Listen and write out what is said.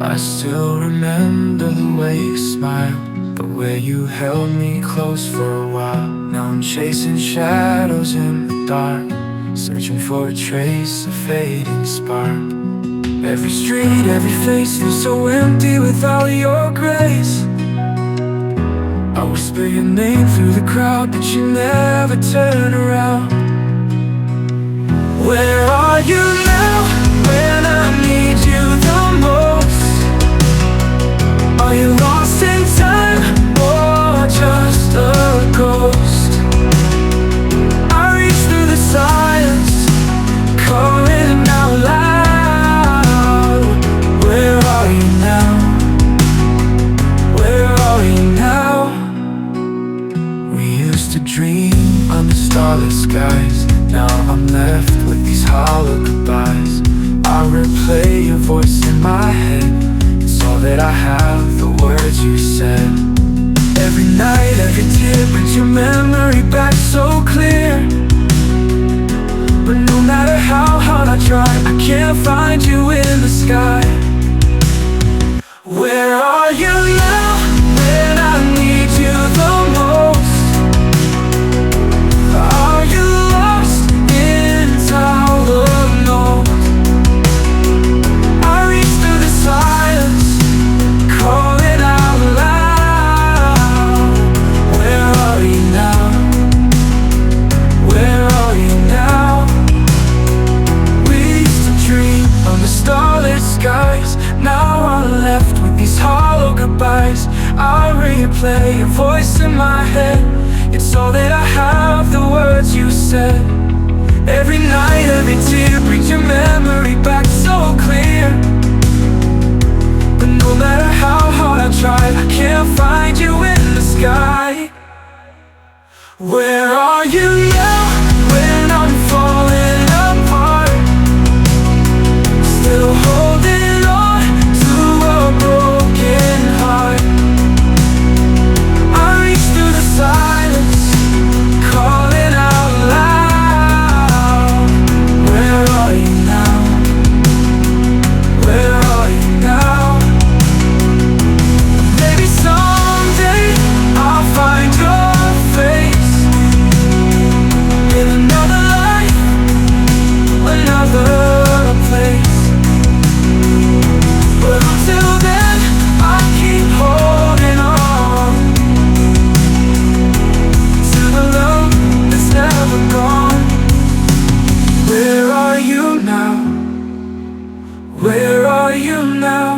I still remember the way you smiled, the way you held me close for a while. Now I'm chasing shadows in the dark, searching for a trace of fading spark. Every street, every face feels so empty without your grace. I whisper your name through the crowd, but you never turn around. Where are you now, when I need you the most? Are you lost in time, or just a ghost? I reach through the silence, calling out loud. Where are you now? Where are you now? We used to dream under starless skies. Now I'm left with these hollow goodbyes. I replay your voice in my head. It's all that I have, the words you said. Every night, every tear brings your memory back so clear. But no matter how hard I try, I can't find you in the sky. Where are you now, when I need you the most? Are you lost in tower notes? I reach through the silence, calling out loud. Where are you now? Where are you now? We used to dream under starlit skies. Now I'm left with these hollow goodbyes. I replay your voice in my head. It's all that I have, the words you said. Every night, every tear brings your memory back so clear. But no matter how hard I try, I can't find you in the sky. Where are you now, when I'm falling apart? Still holding on to a broken heart. I reach through the silence, calling out loud. Where are you now? Where are you now? Maybe someday I'll find your face in another life, another place. But until then, I keep holding on to the love that's never gone. Where are you now? Where are you now?